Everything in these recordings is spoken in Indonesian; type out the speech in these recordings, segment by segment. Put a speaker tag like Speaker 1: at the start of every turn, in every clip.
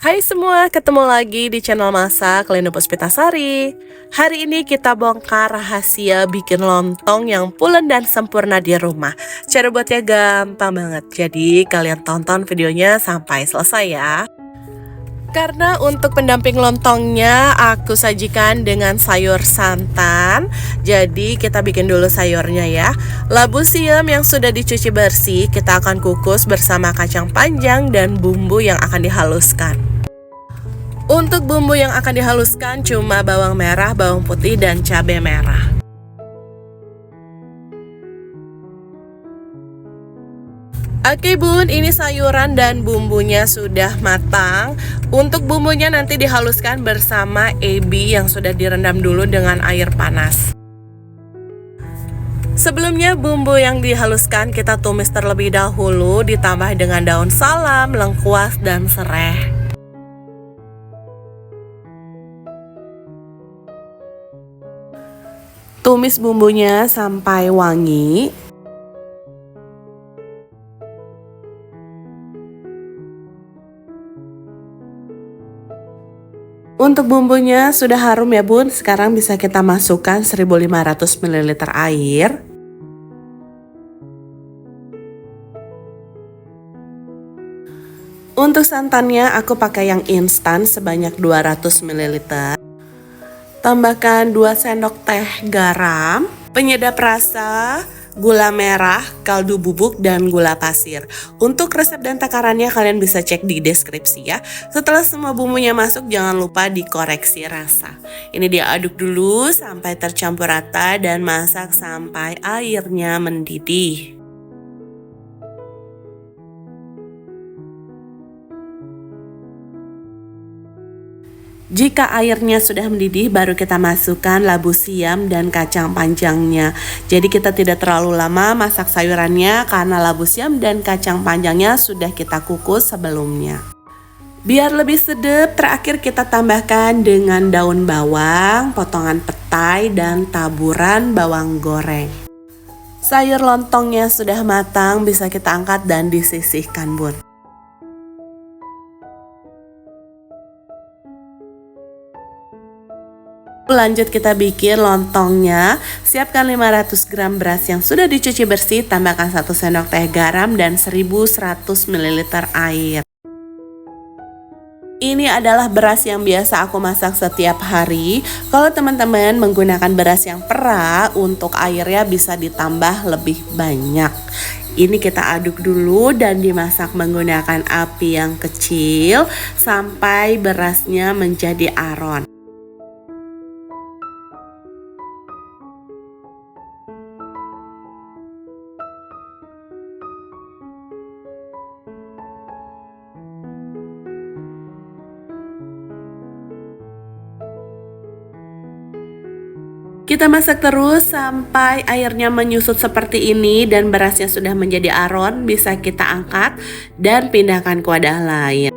Speaker 1: Hai semua, ketemu lagi di channel Masak Lena Puspitasari. Hari ini kita bongkar rahasia bikin lontong yang pulen dan sempurna di rumah. Cara buatnya gampang banget, jadi kalian tonton videonya sampai selesai ya. Karena untuk pendamping lontongnya aku sajikan dengan sayur santan. Jadi kita bikin dulu sayurnya ya. Labu siam yang sudah dicuci bersih kita akan kukus bersama kacang panjang dan bumbu yang akan dihaluskan. Untuk bumbu yang akan dihaluskan cuma bawang merah, bawang putih, dan cabai merah. Oke bun, ini sayuran dan bumbunya sudah matang. Untuk bumbunya nanti dihaluskan bersama ebi yang sudah direndam dulu dengan air panas. Sebelumnya bumbu yang dihaluskan kita tumis terlebih dahulu, ditambah dengan daun salam, lengkuas, dan sereh. Tumis bumbunya sampai wangi. Untuk bumbunya sudah harum ya bun, sekarang bisa kita masukkan 1500 ml air. Untuk santannya aku pakai yang instan sebanyak 200 ml. Tambahkan 2 sendok teh garam, penyedap rasa, gula merah, kaldu bubuk, dan gula pasir. Untuk resep dan takarannya kalian bisa cek di deskripsi ya. Setelah semua bumbunya masuk jangan lupa dikoreksi rasa. Ini diaduk dulu sampai tercampur rata dan masak sampai airnya mendidih. Jika airnya sudah mendidih baru kita masukkan labu siam dan kacang panjangnya. Jadi kita tidak terlalu lama masak sayurannya karena labu siam dan kacang panjangnya sudah kita kukus sebelumnya. Biar lebih sedap, terakhir kita tambahkan dengan daun bawang, potongan petai, dan taburan bawang goreng. Sayur lontongnya sudah matang, bisa kita angkat dan disisihkan bun. Lanjut kita bikin lontongnya. Siapkan 500 gram beras yang sudah dicuci bersih, tambahkan 1 sendok teh garam dan 1100 ml air. Ini adalah beras yang biasa aku masak setiap hari. Kalau teman-teman menggunakan beras yang perak, untuk airnya bisa ditambah lebih banyak. Ini kita aduk dulu dan dimasak menggunakan api yang kecil sampai berasnya menjadi aron. Kita masak terus sampai airnya menyusut seperti ini dan berasnya sudah menjadi aron, bisa kita angkat dan pindahkan ke wadah lain.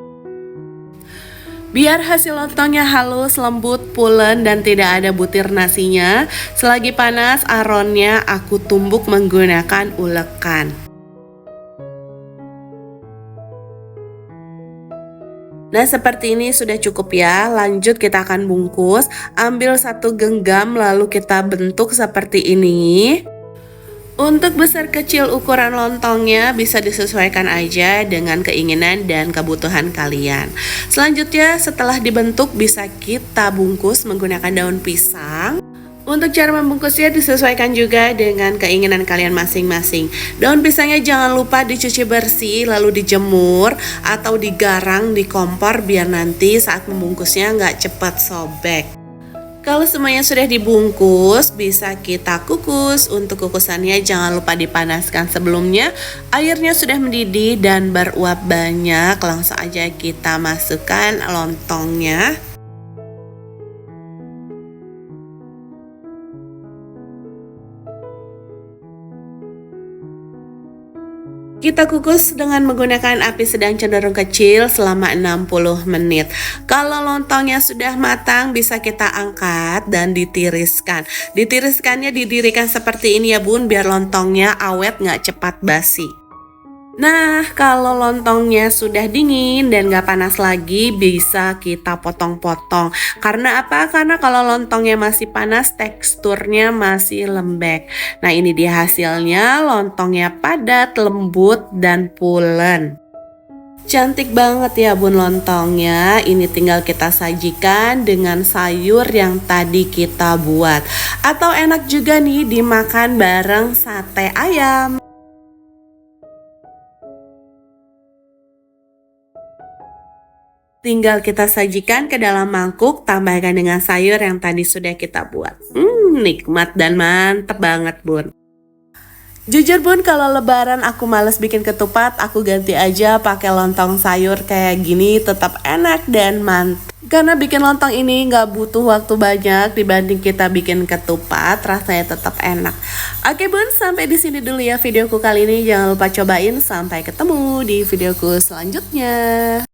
Speaker 1: Biar hasil lontongnya halus, lembut, pulen, dan tidak ada butir nasinya, selagi panas aronnya aku tumbuk menggunakan ulekan. Nah seperti ini sudah cukup ya. Lanjut kita akan bungkus. Ambil 1 genggam lalu kita bentuk seperti ini. Untuk besar kecil ukuran lontongnya bisa disesuaikan aja dengan keinginan dan kebutuhan kalian. Selanjutnya setelah dibentuk bisa kita bungkus menggunakan daun pisang. Untuk cara membungkusnya disesuaikan juga dengan keinginan kalian masing-masing. Daun pisangnya jangan lupa dicuci bersih lalu dijemur atau digarang di kompor biar nanti saat membungkusnya nggak cepat sobek. Kalau semuanya sudah dibungkus bisa kita kukus. Untuk kukusannya jangan lupa dipanaskan sebelumnya. Airnya sudah mendidih dan beruap banyak, langsung aja kita masukkan lontongnya. Kita kukus dengan menggunakan api sedang cenderung kecil selama 60 menit. Kalau lontongnya sudah matang bisa kita angkat dan ditiriskan. Ditiriskannya didirikan seperti ini ya bun, biar lontongnya awet nggak cepat basi. Nah, kalau lontongnya sudah dingin dan gak panas lagi, bisa kita potong-potong. Karena apa? Karena kalau lontongnya masih panas, teksturnya masih lembek. Nah, ini dia hasilnya, lontongnya padat, lembut, dan pulen. Cantik banget ya bun lontongnya. Ini tinggal kita sajikan dengan sayur yang tadi kita buat. Atau enak juga nih dimakan bareng sate ayam. Tinggal kita sajikan ke dalam mangkuk, tambahkan dengan sayur yang tadi sudah kita buat. Nikmat dan mantep banget bun. Jujur bun, kalau lebaran aku males bikin ketupat, aku ganti aja pakai lontong sayur kayak gini, tetap enak dan mantap. Karena bikin lontong ini nggak butuh waktu banyak dibanding kita bikin ketupat, rasanya tetap enak. Oke bun, sampai di sini dulu ya videoku kali ini. Jangan lupa cobain. Sampai ketemu di videoku selanjutnya.